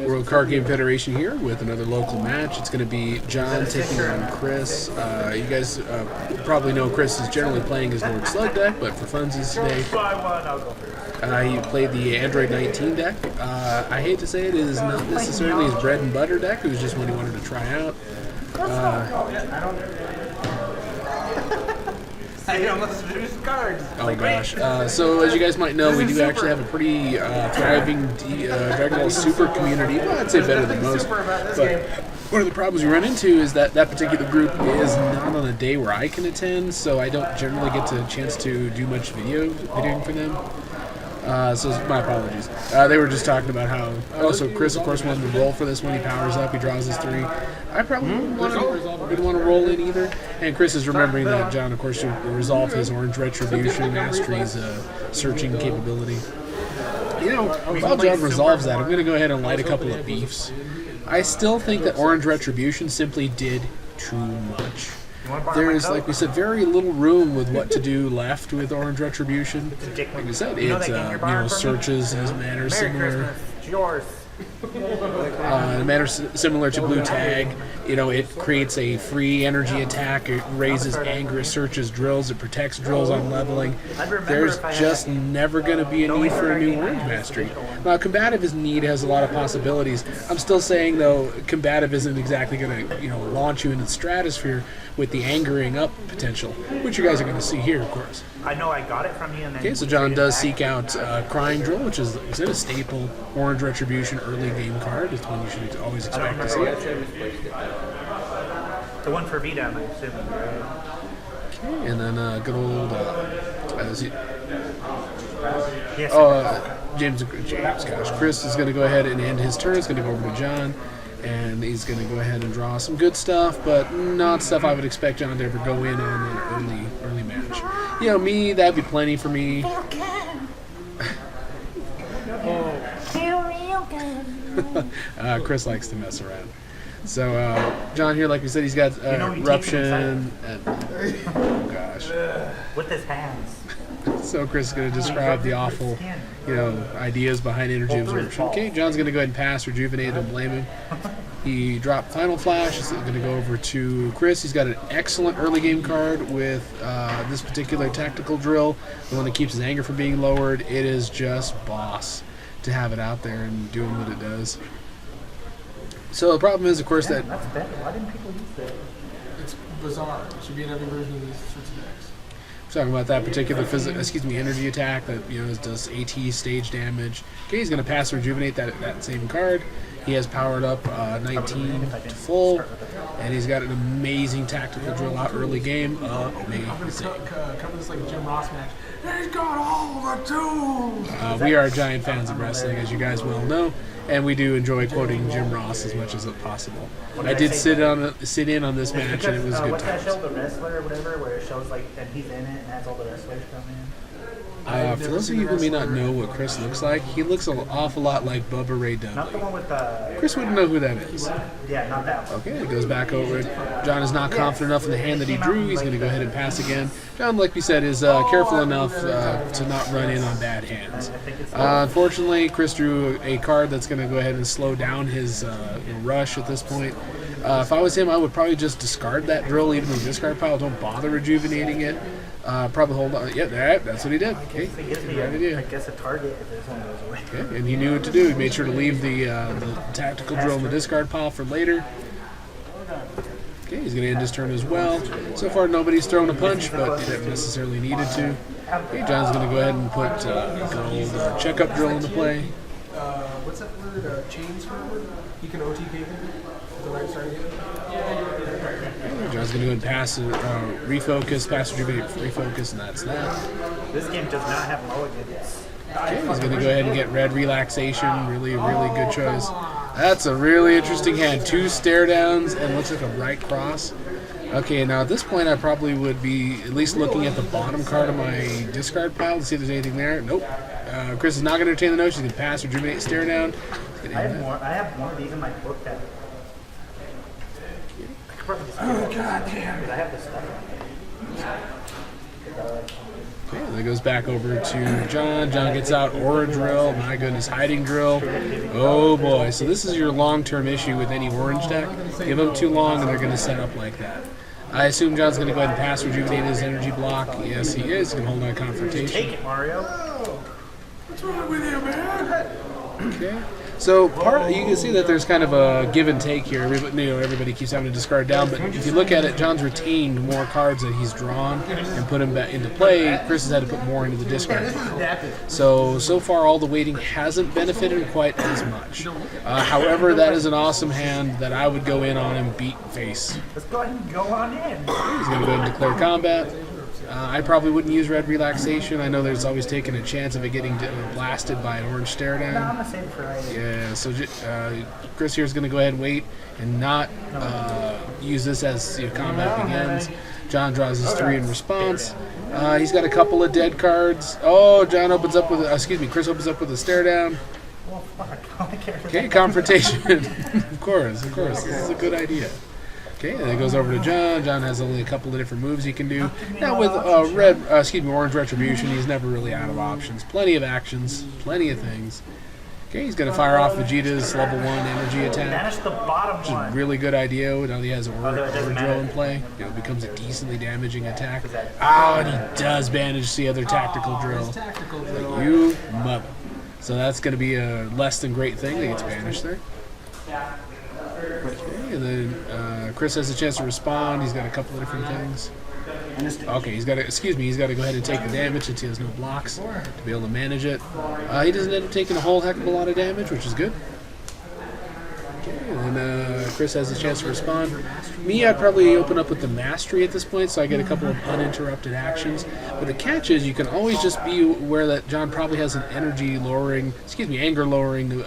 World Card Game Federation here with another local match. It's going to be John taking on Chris. You guys probably know Chris is generally playing his Lord Slug deck, but for funsies today, he played the Android 19 deck. I hate to say it is not necessarily his bread and butter deck. It was just one he wanted to try out. Oh gosh. So as you guys might know, we do actually have a pretty thriving Dragon Ball Super community. Well, I'd say better than most. But one of the problems we run into is that that particular group is not on a day where I can attend, so I don't generally get a chance to do much videoing for them. So my apologies. They were just talking about how. Oh, so Chris, of course, wanted to roll for this one. He powers up. He draws his 3. I probably didn't want to roll in either. And Chris is remembering that John, of course, should resolve his Orange Retribution, Mastery's searching capability. You know, while John resolves that, I'm going to go ahead and light a couple of beefs. I still think that Orange Retribution simply did too much. There's, like we said, very little room with what to do left with Orange Retribution. Like we said, it searches in a manner similar. In a manner similar to Blue Tag. You know, it creates a free energy attack. It raises anger, searches drills. It protects drills on leveling. There's just never going to be a need for a new Orange Mastery. Now, Combative is neat, has a lot of possibilities. I'm still saying, though, Combative isn't exactly going to, launch you into the stratosphere with the angering up potential, which you guys are going to see here, of course. I know I got it from you. And then so John does seek out Crying Drill, which is a staple Orange Retribution early game card. It's one you should always expect to see. The one for Vegeta, I'm assuming. Okay, and then good old James. Gosh, Chris is going to go ahead and end his turn. He's going to go over to John, and he's going to go ahead and draw some good stuff, but not stuff I would expect John to ever go in on an early match. Me, that'd be plenty for me. Chris likes to mess around. So, John here, like we said, he's got Eruption. Oh, gosh. With his hands. So Chris is going to describe the awful, ideas behind energy absorption. Okay, John's going to go ahead and pass Rejuvenate. Don't blame him. He dropped Final Flash. He's going to go over to Chris. He's got an excellent early game card with this particular Tactical Drill, the one that keeps his anger from being lowered. It is just boss to have it out there and doing what it does. So the problem is, of course, that... That's better. Why didn't people use that? It's bizarre. It should be in every version of these sorts of decks. Talking about that particular energy attack that does AT stage damage. Okay, he's going to pass Rejuvenate that same card. He has powered up 19 to full, and he's got an amazing Tactical Drill out early game. Amazing. Cover this like a Jim Ross match. He's got all the tools. We are giant fans of wrestling, as you guys well know, and we do enjoy quoting Jim Ross as much as possible. I did sit in on this match, and it was good times. What's that show, The Wrestler or whatever, where it shows that he's in it and has all the wrestlers come in? For those of you who may not know what Chris looks like, he looks an awful lot like Bubba Ray Dudley. Not the one with the... Chris wouldn't know who that is. Yeah, not that one. Okay, it goes back over it. John is not confident enough in the hand that he drew. He's going to go ahead and pass again. John, like we said, is careful enough to not run in on bad hands. Unfortunately, Chris drew a card that's going to go ahead and slow down his rush at this point. If I was him, I would probably just discard that drill, even in the discard pile. Don't bother rejuvenating it. Probably hold on. Yeah, that's what he did. Okay, I guess a target if this one goes away. Okay, and he knew what to do. He made sure to leave the Tactical Drill in the discard pile for later. Okay, he's going to end his turn as well. So far, nobody's thrown a punch, but they didn't necessarily needed to. Okay, John's going to go ahead and put a checkup drill into play. What's that word? Chains for a word? You can OTK them? Is the right starting it? John's going to go and pass refocus, pass rejuvenate, refocus, and that's that. This game does not have mulligans. Okay, he's going to go ahead and get red relaxation. Really good choice. That's a really interesting hand. 2 stare downs and looks like a right cross. Okay, now at this point I probably would be at least looking at the bottom card of my discard pile to see if there's anything there. Nope. Chris is not going to entertain the notion. He's going to pass, rejuvenate, stare down. I have one of these in my book that... Oh, God damn. I have this stuff. Okay, that goes back over to John. John gets out Aura Drill. My goodness, Hiding Drill. Oh boy. So this is your long-term issue with any orange deck. Give them too long and they're going to set up like that. I assume John's going to go ahead and pass Rejuvenate his energy block. Yes, he is. He's going to hold on Confrontation. Take it, Mario. What's wrong with you, man? Okay. So you can see that there's kind of a give and take here. Everybody keeps having to discard down, but if you look at it, John's retained more cards that he's drawn and put them back into play. Chris has had to put more into the discard pile. So far, all the waiting hasn't benefited him quite as much. However, that is an awesome hand that I would go in on and beat face. Let's go ahead and go on in. He's going to go ahead and declare combat. I probably wouldn't use Red Relaxation. I know there's always taken a chance of it getting blasted by an orange stare down. No, I'm going to save it for later. Yeah, so Chris here is going to go ahead and wait and not use this as combat begins. John draws his 3 in response. He's got a couple of dead cards. Oh, John opens up with, Chris opens up with a stare down. Well, fuck. Okay, Confrontation. Of course. This is a good idea. Okay, then it goes over to John. John has only a couple of different moves he can do. Now with orange Retribution, he's never really out of options. Plenty of actions, plenty of things. Okay, he's going to fire off Vegeta's level 1 energy attack. Banish the bottom Which is one. a really good idea now that he has Aura doesn't Drill matter. in play. It becomes a decently damaging attack. And he does banish the other tactical drill. Tactical drill. You mother. So that's going to be a less than great thing that gets banished there. Okay, and then Chris has a chance to respond. He's got a couple of different things. Okay, he's got to go ahead and take the damage since he has no blocks to be able to manage it. He doesn't end up taking a whole heck of a lot of damage, which is good. Okay, and then Chris has a chance to respond. Me, I'd probably open up with the Mastery at this point, so I get a couple of uninterrupted actions. But the catch is you can always just be aware that John probably has an anger lowering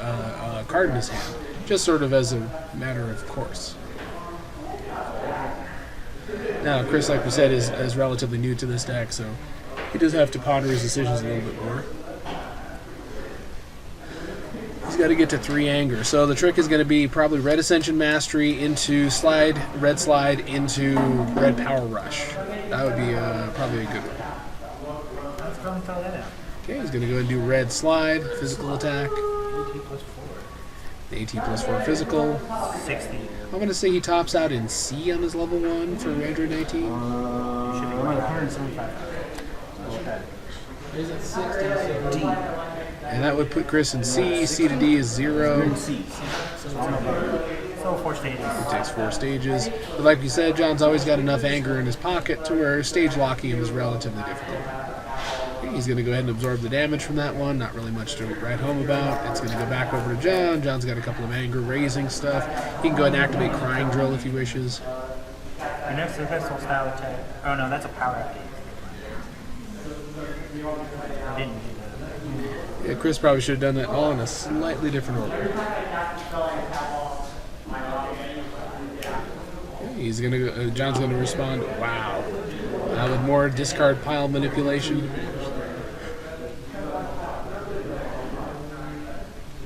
card in his hand. Just sort of as a matter of course. Now, Chris, like we said, is relatively new to this deck, so he does have to ponder his decisions a little bit more. He's got to get to 3 anger. So the trick is going to be probably Red Ascension Mastery into Red Slide into Red Power Rush. That would be probably a good one. Let's go and throw that out. Okay, he's going to go and do Red Slide, physical attack. AT plus 4. The AT plus 4 physical. 60. I'm going to say he tops out in C on his level 1 for Android 19. You should be going 175. He's at 60, so D. And that would put Chris in C. C to D is 0. C. So 4 stages. It takes 4 stages. But like you said, John's always got enough anger in his pocket to where stage locking him is relatively difficult. He's going to go ahead and absorb the damage from that one. Not really much to write home about. It's going to go back over to John. John's got a couple of anger raising stuff. He can go ahead and activate Crying Drill if he wishes. Your next pistol style attack. Oh no, that's a power update. I didn't do that. Yeah, Chris probably should have done that all in a slightly different order. He's going to. John's going to respond. Wow. With more discard pile manipulation.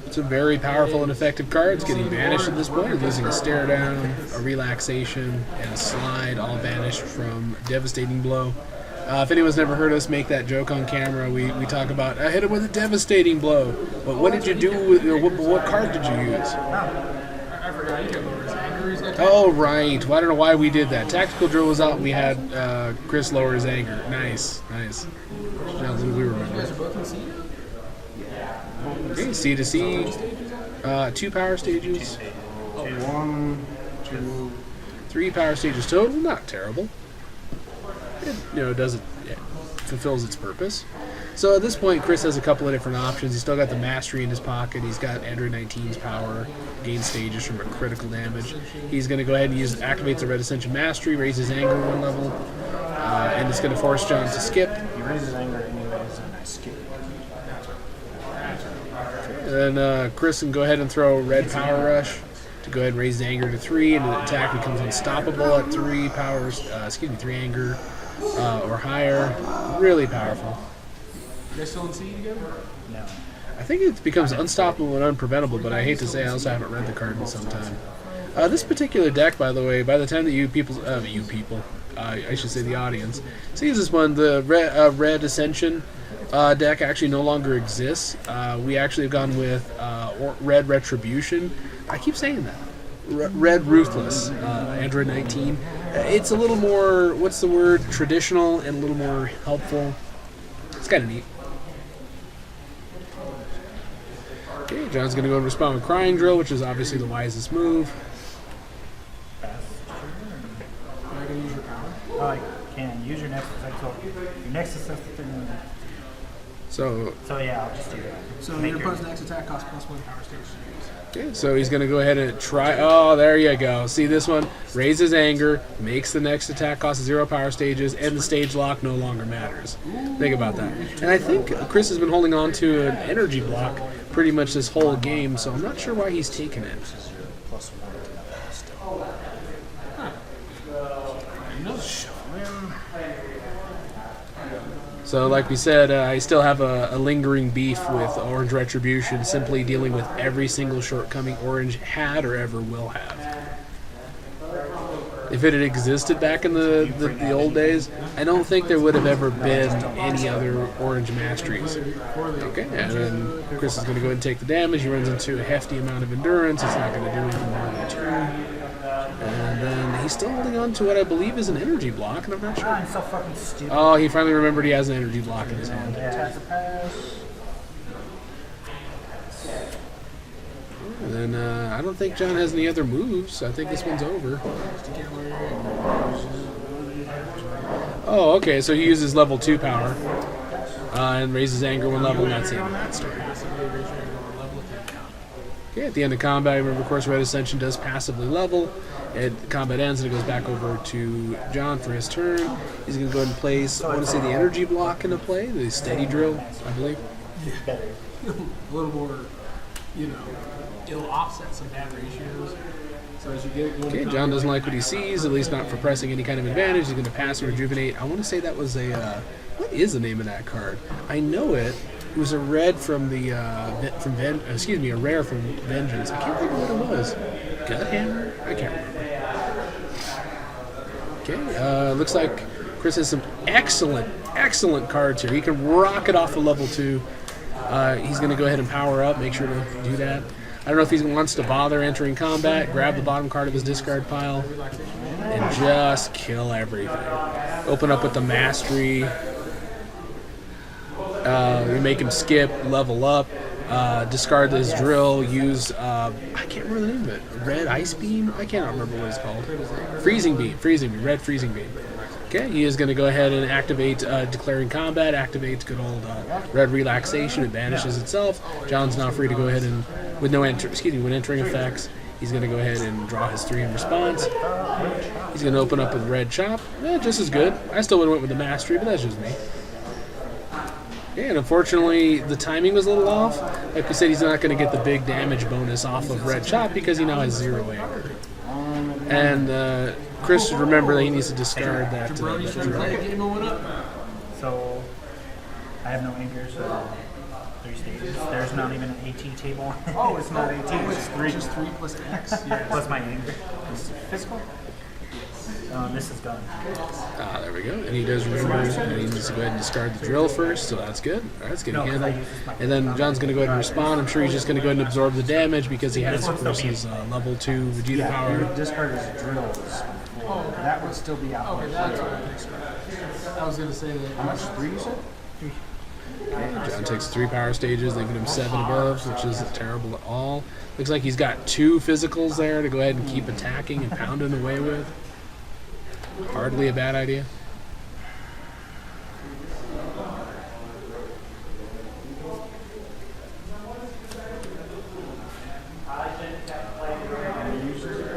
It's a very powerful and effective card. It's getting banished at this point. Losing a stare down, a relaxation, and a slide, all banished from Devastating Blow. If anyone's never heard us make that joke on camera, we talk about, I hit him with a Devastating Blow. But what did you do with, what card did you use? I forgot. You can lower his anger. He's got Oh, right. Well, I don't know why we did that. Tactical Drill was out and we had Chris lower his anger. Nice. Sounds like we You remember. guys are both in C now? Okay, C to C. 2 power stages. 1, 2. 3 power stages total. Not terrible. It does it. It fulfills its purpose. So at this point, Chris has a couple of different options. He's still got the Mastery in his pocket. He's got Android 19's power, gain stages from a critical damage. He's going to go ahead and activates the Red Ascension Mastery, raises anger 1 level, and it's going to force John to skip. He raises anger anyways, and I skip. And then Chris can go ahead and throw Red Power Rush to go ahead and raise the anger to 3, and the attack becomes unstoppable at 3 anger or higher. Really powerful. You guys still in C together? No. I think it becomes unstoppable and unpreventable, but I hate to say I also haven't read the card in some time. This particular deck, by the way, by the time that I should say the audience, sees this one. The red Ascension deck actually no longer exists. We actually have gone with red Retribution. I keep saying that. Red Ruthless, Android 19. It's a little more, what's the word, traditional and a little more helpful. It's kind of neat. Okay, John's going to go and respond with Crying Drill, which is obviously the wisest move. Fast. Am I going to use your power? Oh, I can use your next attack. So your next attack. So Yeah, I'll just do that. So your opponent's next attack costs +1 power stage to use. okay, so he's going to go ahead and try. Oh, there you go. See this one? Raises anger, makes the next attack cost 0 power stages, and the stage lock no longer matters. Think about that. And I think Chris has been holding on to an energy block pretty much this whole game, so I'm not sure why he's taking it. So like we said, I still have a lingering beef with Orange Retribution, simply dealing with every single shortcoming Orange had or ever will have. If it had existed back in the old days, I don't think there would have ever been any other Orange Masteries. Okay, and then Chris is going to go ahead and take the damage. He runs into a hefty amount of endurance. It's not going to do anything more than a turn. And then he's still holding on to what I believe is an energy block, and I'm not sure. I'm so fucking stupid. Oh, he finally remembered he has an energy block in his hand. And then I don't think John has any other moves. I think this one's over. Oh, okay, so he uses level 2 power and raises anger 1 level, and that's the end of that story. Okay, at the end of combat, remember, of course, Red Ascension does passively level. Combat ends and it goes back over to John for his turn. He's going to go ahead and place, I want to say, the energy block into play, the steady drill, I believe. A little more, it'll offset some bad ratios. So as you get Okay, John doesn't like what he sees, at least not for pressing any kind of advantage. He's going to pass and rejuvenate. I want to say that was a, what is the name of that card? I know it. It was a red from the, a rare from Vengeance. I can't think of what it was. Gut Hammer? I can't remember. Okay, looks like Chris has some excellent cards here. He can rocket off a level 2. He's going to go ahead and power up, make sure to do that. I don't know if he wants to bother entering combat, grab the bottom card of his discard pile, and just kill everything. Open up with the Mastery. We make him skip, level up, discard his drill, use, I can't remember the name of it, Red Ice Beam? I cannot remember what it's called. Freezing Beam, Red Freezing Beam. Okay, he is going to go ahead and activate Declaring Combat, activates good old Red Relaxation, it banishes itself. John's now free to go ahead and, when entering effects, he's going to go ahead and draw his 3 in response. He's going to open up with Red Chop, just as good. I still would have went with the Mastery, but that's just me. Yeah, and unfortunately, the timing was a little off. Like we said, he's not going to get the big damage bonus off of Red Chop because he now has 0 anger. And Chris should remember that he needs to discard that drill. So, I have no anger, so 3 stages. There's not even an AT table. Oh, it's not 18. It's 3. Just 3 plus X. Yeah. Plus my anger. Physical? This is done. Ah, there we go. And he does remember that he needs to go ahead and discard the drill first, so that's good. All right, it's getting handled. And then John's going to go ahead and respond. I'm sure he's just going to go ahead and absorb the damage because he has, of course, his level 2 Vegeta power. Discard his drills. Oh, that would still be out. Okay, that's what I expect. I was going to say that. How much? 3 you said? John takes 3 power stages, leaving him 7 above, which isn't terrible at all. Looks like he's got 2 physicals there to go ahead and keep attacking and pounding away with. Hardly a bad idea.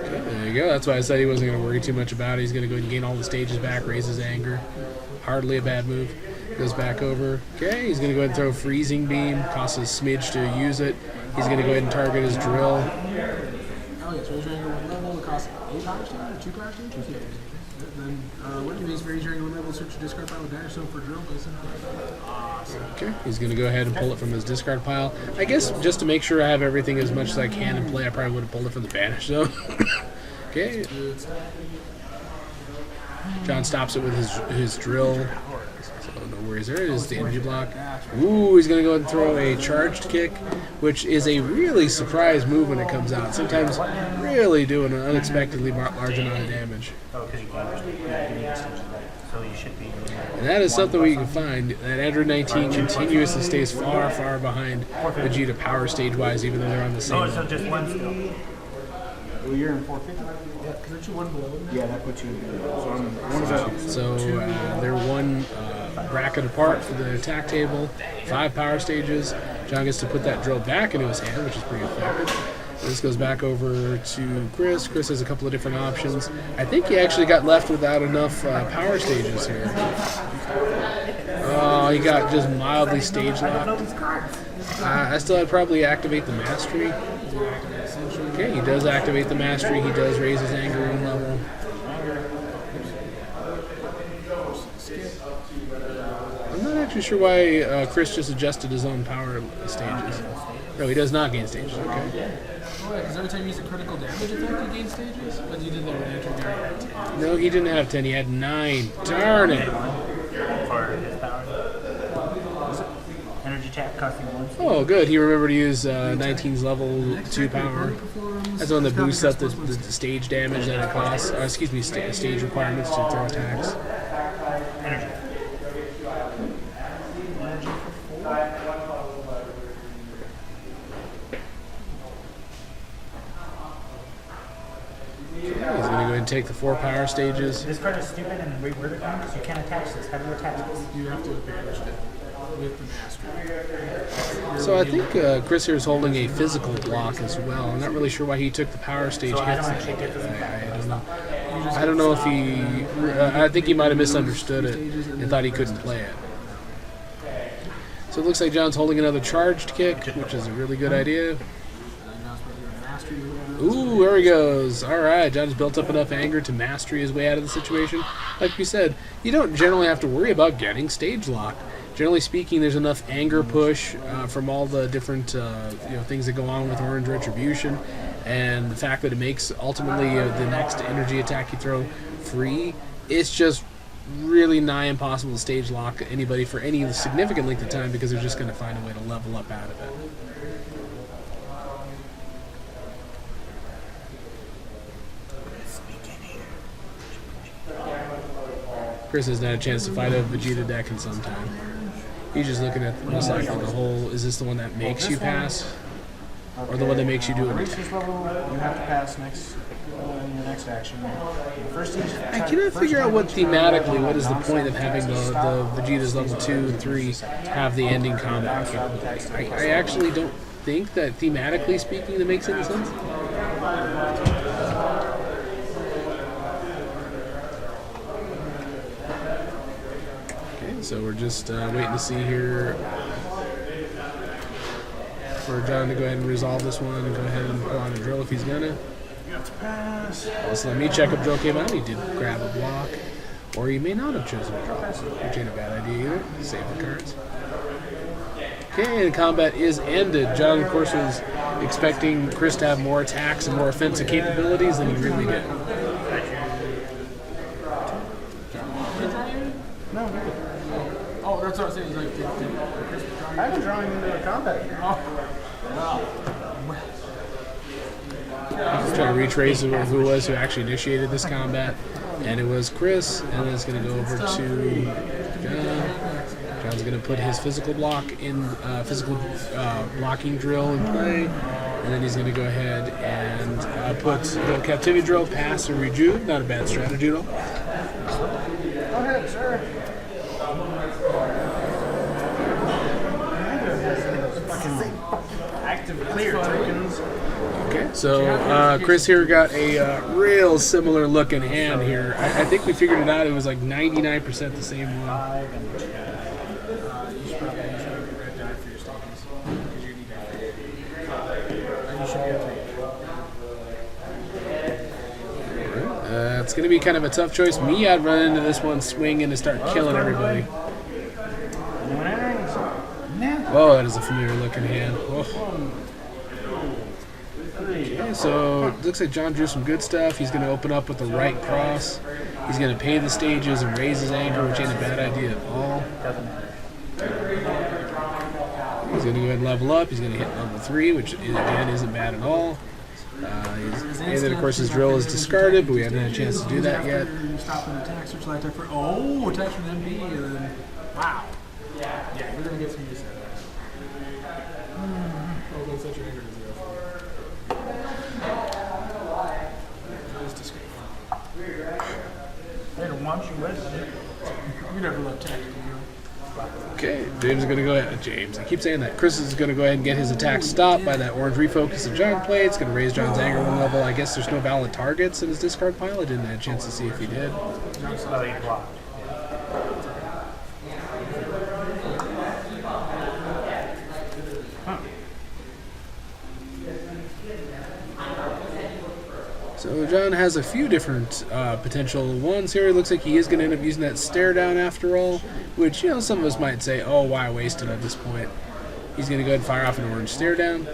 Okay, there you go. That's why I said he wasn't going to worry too much about it. He's going to go ahead and gain all the stages back, raise his anger. Hardly a bad move. Goes back over. Okay, he's going to go ahead and throw Freezing Beam. Costs a smidge to use it. He's going to go ahead and target his drill. Oh, yes, raise your anger 1 level. It costs 8 power stage or 2 power stage? Yeah. Then, what do you mean? Raise your anger 1 level, search your discard pile with dash zone for drill. Awesome. Okay, he's going to go ahead and pull it from his discard pile. I guess just to make sure I have everything as much as I can in play, I probably would have pulled it from the banish zone. Okay. John stops it with his drill. So no worries. There it is, the energy block. Ooh, he's going to go ahead and throw a charged kick, which is a really surprise move when it comes out. Sometimes really doing an unexpectedly large amount of damage. Oh, because you can't. So you should be. And that is something we can find. That Android 19 continuously stays far, far behind Vegeta power stage-wise, even though they're on the same Oh, level. so just one still. Well, you're in 450? Yeah, because aren't you one below them? Yeah, that puts you in. So I'm one is out. So they're one bracket apart for the attack table, 5 power stages. John gets to put that drill back into his hand, which is pretty effective. This goes back over to Chris. Chris has a couple of different options. I think he actually got left without enough power stages here. Oh, he got just mildly stage locked. I still had probably activate the mastery. Okay, he does activate the mastery. He does raise his anger room level. I'm not actually sure why Chris just adjusted his own power stages. No, he does not gain stages. Okay. Oh, yeah, because every time you use a critical damage attack, you gain stages? But you did that with Android Guy at 10. No, he didn't have 10. He had 9. Darn it. For his power. Energy attack costing 1. Oh, good. He remembered to use 19's level 2 power. That's the one that boosts up the stage damage that it costs. Excuse me, stage requirements to throw attacks. Energy. He's going to go ahead and take the 4 power stages. This card is stupid and reword it because you can't attach this. How do you attach this? You have to banish it with the mastery. So I think Chris here is holding a physical block as well. I'm not really sure why he took the power stage So I hits. don't actually get this. I don't know. I don't know if he... I think he might have misunderstood it and thought he couldn't play it. So it looks like John's holding another charged kick, which is a really good idea. Ooh, there he goes. All right, John's built up enough anger to mastery his way out of the situation. Like we said, you don't generally have to worry about getting stage lock. Generally speaking, there's enough anger push from all the different things that go on with Orange Retribution, and the fact that it makes ultimately the next energy attack you throw free. It's just really nigh impossible to stage lock anybody for any significant length of time because they're just going to find a way to level up out of it. Chris has not had a chance to fight a Vegeta deck in some time. He's just looking at most likely the whole, is this the one that makes you pass? Or the one that makes you do an Reach attack? this level, you have to pass next in your next action. First stage, I cannot figure out what thematically, what is the point of having the Vegeta's level 2 and 3 have the ending combat capability. I actually don't think that thematically speaking that makes any sense. Okay, so we're just waiting to see here for John to go ahead and resolve this one and go ahead and pull on a drill if he's gonna. you have to pass. Also, let me check if drill came out. He did grab a block, or he may not have chosen a drill, which ain't a bad idea either. Save the cards. Okay, and combat is ended. John, of course, was expecting Chris to have more attacks and more offensive capabilities than he really did. No, no. Oh, that's what I was saying. Like, I've been drawing into a combat. He's trying to retrace who it was who actually initiated this combat, and it was Chris. And then it's going to go over to John. John's going to put his physical block in, physical blocking drill in play, and then he's going to go ahead and put the captivity drill, pass, and rejuve. Not a bad strategy at all. Go ahead, sir. Active clear tokens. Okay, so Chris here got a real similar looking hand here. I think we figured it out. It was like 99% the same one. you should probably use a red die for your stages. Because you need that. And you should be able to. It's going to be kind of a tough choice. Me, I'd run into this one swinging and start killing everybody. Oh, that is a familiar looking hand. Oh. Okay, so it looks like John drew some good stuff. He's going to open up with the right cross. He's going to pay the stages and raise his anger, which ain't a bad idea at all. Doesn't matter. He's going to go ahead and level up. He's going to hit level 3, which again isn't bad at all. And then of course his drill is discarded, but we haven't had a chance to do that yet. Stop an attack, search light attack for attach from MB, and then wow. Yeah, we're gonna get some use out of that. Oh, don't set your anger to 0. Just escape. I didn't want you with it. You never love tactical, you know. Okay, James is going to go ahead. James, I keep saying that. Chris is going to go ahead and get his attack stopped by that orange refocus that John played. It's going to raise John's anger 1 level. I guess there's no valid targets in his discard pile. I didn't have a chance to see if he did. Oh, he blocked. So John has a few different potential ones here. It looks like he is going to end up using that stare down after all, which, you know, some of us might say, oh, why waste it at this point? He's going to go ahead and fire off an orange stare down.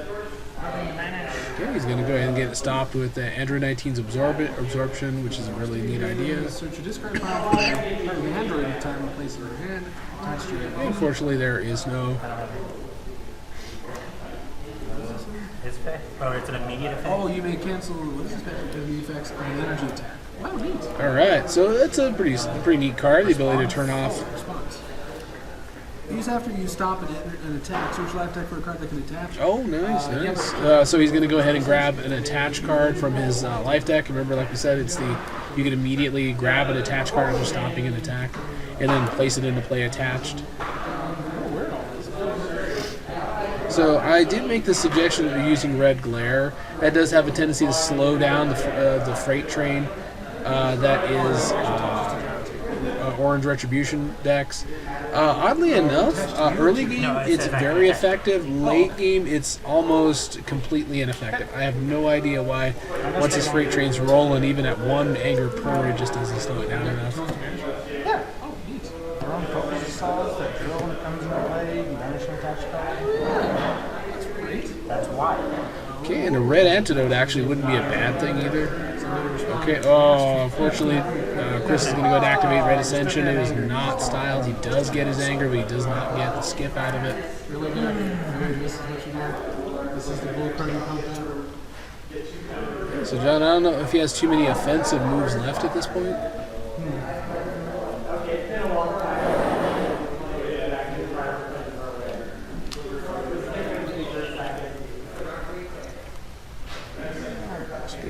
Okay, he's going to go ahead and get it stopped with Android 19's absorption, which is a really neat idea. Search your discard pile for the Android time and place it in your hand. Attach to your hand. Unfortunately, there is no... His effect? Oh, it's an immediate effect? Oh, you may cancel what is this special effects on an energy attack. Wow, neat. All right, so that's a pretty neat card. The ability to turn off. Response. Use after you stop an attack. Search life attack for a card that can attach. Oh, nice. So he's going to go ahead and grab an attach card from his life deck. Remember, like we said, it's you can immediately grab an attach card after stopping an attack, and then place it into play attached. So I did make the suggestion of using Red Glare. That does have a tendency to slow down the freight train that is Orange Retribution decks. Oddly enough, early game it's very effective. Late game it's almost completely ineffective. I have no idea why. Once his freight train's rolling, even at 1 anger per, it just doesn't slow it down enough. Yeah. Oh, neat. Our own focus assault, that drill when it comes into play, banishing attach card. That's great. That's why. Okay, and a red antidote actually wouldn't be a bad thing either. Okay, oh, unfortunately, Chris is going to go and activate Red Ascension. It is not styled. He does get his anger, but he does not get the skip out of it. Really good. This is what you get. This is the bull card you pump out. So, John, I don't know if he has too many offensive moves left at this point.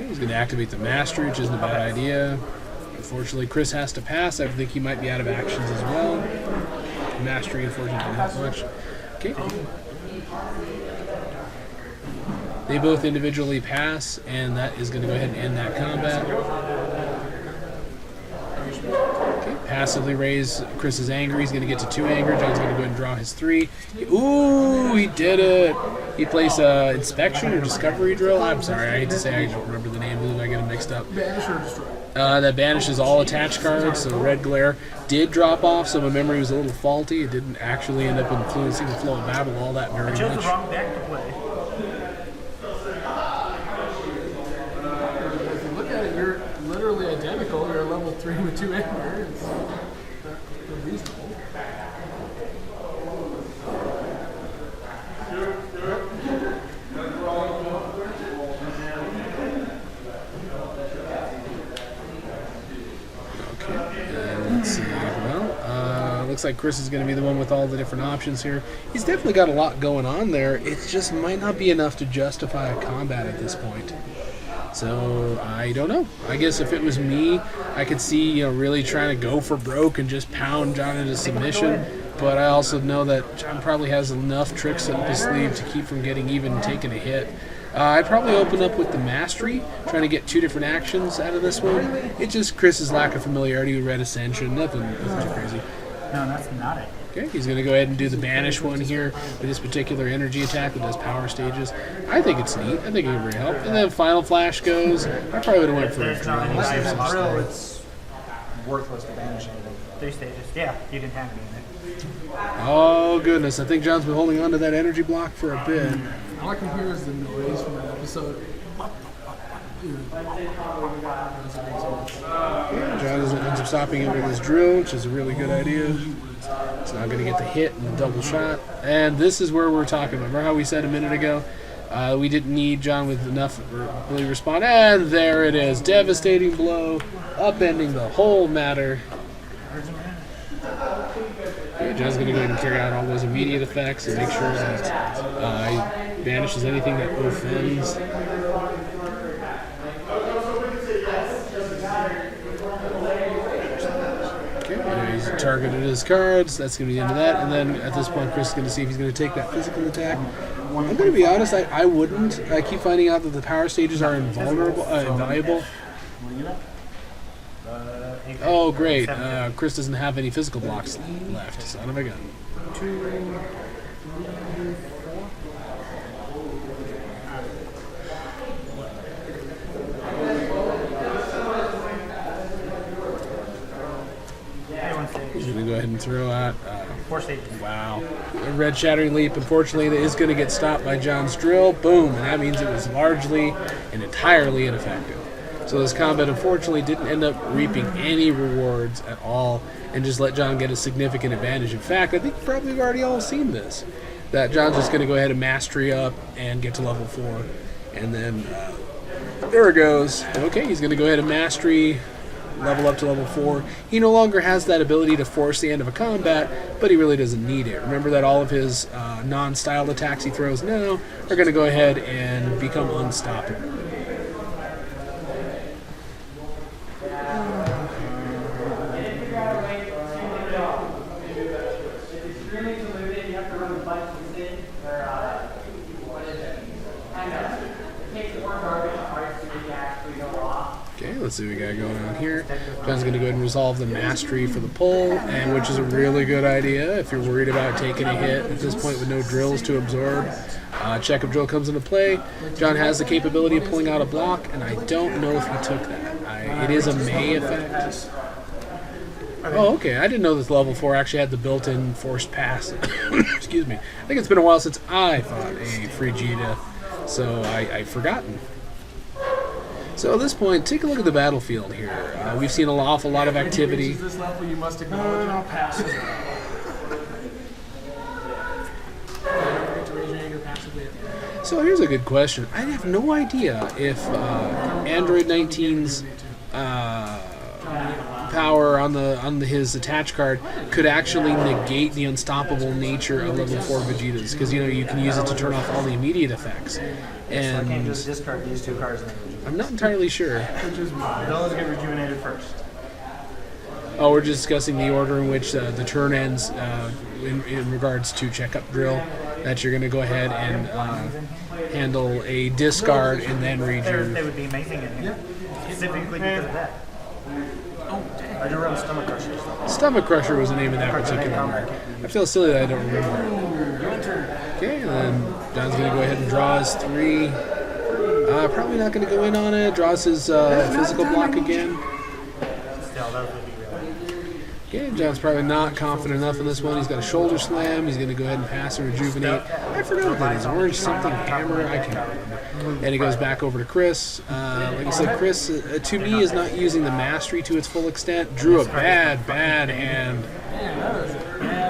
He's going to activate the Mastery, which isn't a bad idea. Unfortunately, Chris has to pass. I think he might be out of actions as well. Mastery, unfortunately, didn't help much. Okay. They both individually pass, and that is going to go ahead and end that combat. Okay, passively raise Chris's anger. He's going to get to 2 anger. John's going to go ahead and draw his 3. Ooh, he did it! He plays Inspection or Discovery Drill. I'm sorry, I hate to say I don't remember the name. I get them mixed up. Banish or destroy. That banishes all attached cards, so Red Glare did drop off, so my memory was a little faulty. It didn't actually end up influencing the flow of battle all that very I chose much. the wrong deck to play. If you look at it, you're literally identical. You're a level 3 with 2 anger. It's reasonable. Looks like Chris is going to be the one with all the different options here. He's definitely got a lot going on there. It just might not be enough to justify a combat at this point. So I don't know. I guess if it was me, I could see really trying to go for broke and just pound John into submission. But I also know that John probably has enough tricks up his sleeve to keep from getting even taking a hit. I'd probably open up with the Mastery, trying to get 2 different actions out of this one. It's just Chris's lack of familiarity with Red Ascension. Nothing too crazy. No, that's not it. Okay, he's going to go ahead and do the Banish one here with this particular energy attack that does power stages. I think it's neat. I think it would really help. And then Final Flash goes. I probably would have went for a drill. Drill, it's worthless to banish anything. 3 stages. Yeah, you didn't have me in it. Oh, goodness. I think John's been holding on to that energy block for a bit. All I can hear is the noise from that episode. John ends up stopping it with his drill, which is a really good idea. It's not going to get the hit and the double shot. And this is where we're talking about. Remember how we said a minute ago we didn't need John with enough really respond? And there it is. Devastating blow, upending the whole matter. Okay, John's going to go ahead and carry out all those immediate effects and make sure that he banishes anything that offends. He's targeted his cards. That's going to be the end of that. And then at this point, Chris is going to see if he's going to take that physical attack. I'm going to be honest, I wouldn't. I keep finding out that the power stages are invaluable. Oh, great. Chris doesn't have any physical blocks left. Son of a gun. 2, 3, 4. He's going to go ahead and throw out. 4 stages. Wow. A red shattering leap, unfortunately, that is going to get stopped by John's drill. Boom. And that means it was largely and entirely ineffective. So this combat, unfortunately, didn't end up reaping any rewards at all and just let John get a significant advantage. In fact, I think probably we've already all seen this, that John's just going to go ahead and mastery up and get to level 4. And then there it goes. Okay, he's going to go ahead and mastery, level up to level 4. He no longer has that ability to force the end of a combat, but he really doesn't need it. Remember that all of his non-styled attacks he throws now are going to go ahead and become unstoppable. Let's see what we got going on here. John's going to go ahead and resolve the mastery for the pull, and which is a really good idea if you're worried about taking a hit at this point with no drills to absorb. Check-up drill comes into play. John has the capability of pulling out a block, and I don't know if he took that. It is a May effect. Oh, okay. I didn't know this level 4 actually had the built-in forced pass. Excuse me. I think it's been a while since I fought a Vegeta, so I've forgotten. So at this point, take a look at the battlefield here. We've seen an awful lot of activity. This level, you must acknowledge I'll pass. So here's a good question. I have no idea if Android 19's power on his attach card could actually negate the unstoppable nature of level 4 Vegetas, because you can use it to turn off all the immediate effects. And So I can't just discard these 2 cards and then rejuvenate. I'm not entirely sure. Those get rejuvenated first. Oh, we're just discussing the order in which the turn ends in regards to checkup drill. That you're going to go ahead and handle a discard and then They rejuve. would be amazing in here. Specifically because of that. I do run Stomach Crushers. Stomach Crusher was the name of that particular one. I feel silly that I don't remember. Okay, and then John's going to go ahead and draw his 3. Probably not going to go in on it. Draws his physical block again. Still, that would be really. Okay, John's probably not confident enough in this one. He's got a shoulder slam. He's going to go ahead and pass and rejuvenate. I forgot what that is. Orange something hammer. I can't remember. And he goes back over to Chris. Like I said, Chris, to me, is not using the mastery to its full extent. Drew a bad hand.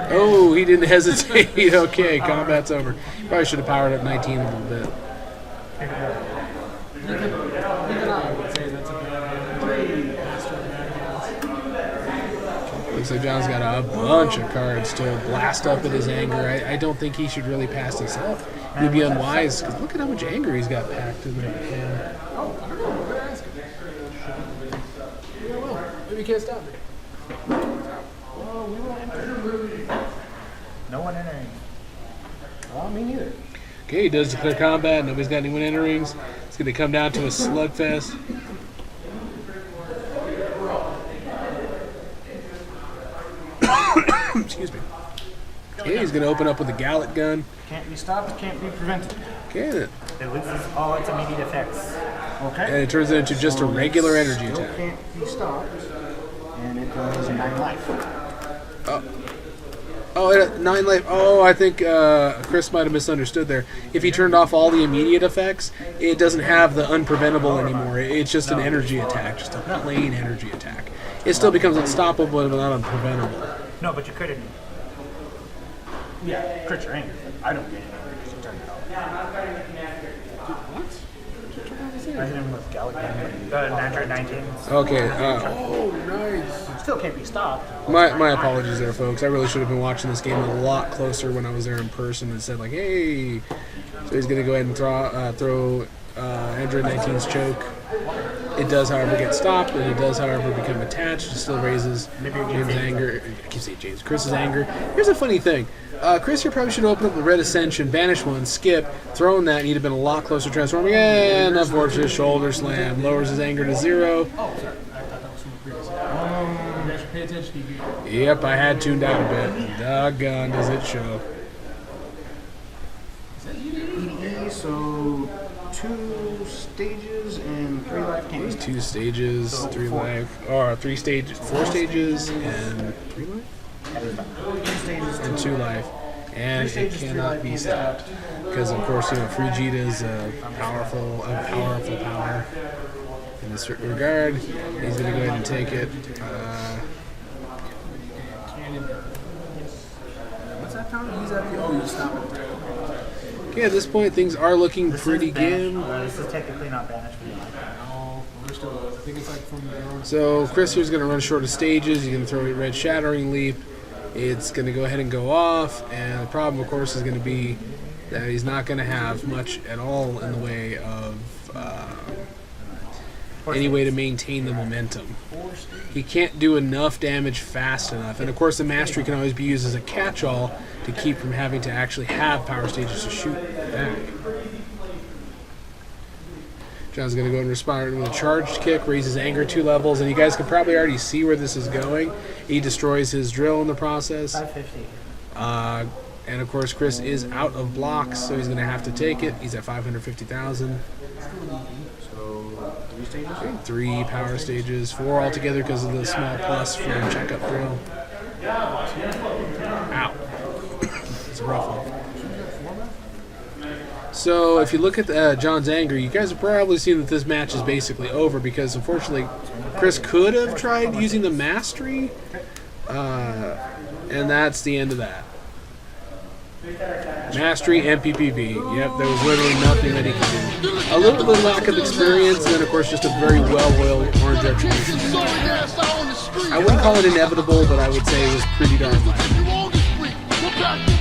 Oh, he didn't hesitate. Okay, combat's over. Probably should have powered up 19 a little bit. Looks like John's got a bunch of cards to blast up in his anger. I don't think he should really pass this up. He'd be unwise, because look at how much anger he's got packed in there. Yeah. Oh, I don't know. Better ask him. Yeah, well, maybe you can't stop me. Oh, we won't enter. No one entering. Well, me neither. Okay, he does declare combat. Nobody's got anyone enterings. It's going to come down to a slugfest. Excuse me. Okay, he's going to open up with a Gallet gun. Can't be stopped, can't be prevented. Okay, It loses all its immediate effects. Okay. and it turns it into just a regular energy Still attack. can't be stopped. And it does 9 life. Oh, 9 life. Oh, I think Chris might have misunderstood there. If he turned off all the immediate effects, it doesn't have the unpreventable anymore. It's just an energy attack, just a plain energy attack. It still becomes unstoppable, but not unpreventable. No, but you couldn't. Yeah, crit your anger. I don't get it because you turned it off. I hit him with Gallic Gun. The Android 19. Okay. Oh, nice. Still can't be stopped. My apologies there, folks. I really should have been watching this game a lot closer when I was there in person and said, like, hey. So he's going to go ahead and throw Android 19's choke. It does, however, get stopped, and it does, however, become attached. It still raises James' anger. I keep saying James. Chris's anger. Here's a funny thing. Chris here probably should open up the Red Ascension, banish one, skip, thrown that, and he'd have been a lot closer transforming. And unfortunate shoulder slam. Lowers his anger to 0. Oh, sorry. I thought that was from the previous one. You should pay attention to you. Yep, I had tuned out a bit. Doggone, does it show. EDE, so 2 stages and 3 life games. 2 stages, 3 life, or 3 stages, 4 stages, and 3 life? 2 stages And 2 life. And it cannot be stopped. Because, of course, Vegeta is a powerful power in this regard. He's going to go ahead and take it. What's that counter? He's at the. Oh, you stop it. Okay, at this point, things are looking pretty good. This is technically not banished. No, we're still. I think it's like from the. So Chris here's going to run short of stages. He's going to throw a Red Shattering Leap. It's going to go ahead and go off. And the problem, of course, is going to be that he's not going to have much at all in the way of any way to maintain the momentum. He can't do enough damage fast enough. And, of course, the Mastery can always be used as a catch-all to keep from having to actually have power stages to shoot back. John's going to go and respond with a charged kick, raises anger 2 levels, and you guys can probably already see where this is going. He destroys his drill in the process. 550. And of course, Chris is out of blocks, so he's going to have to take it. He's at 550,000. So 3 stages? 3 power stages, 4 altogether because of the small plus from checkup drill. Ow. It's a rough one. So if you look at John's anger, you guys have probably seen that this match is basically over because unfortunately Chris could have tried using the Mastery, and that's the end of that. Mastery and PPV. Yep, there was literally nothing that he could do. A little bit of lack of experience, and then of course just a very well-oiled orange Retribution. I wouldn't call it inevitable, but I would say it was pretty darn light.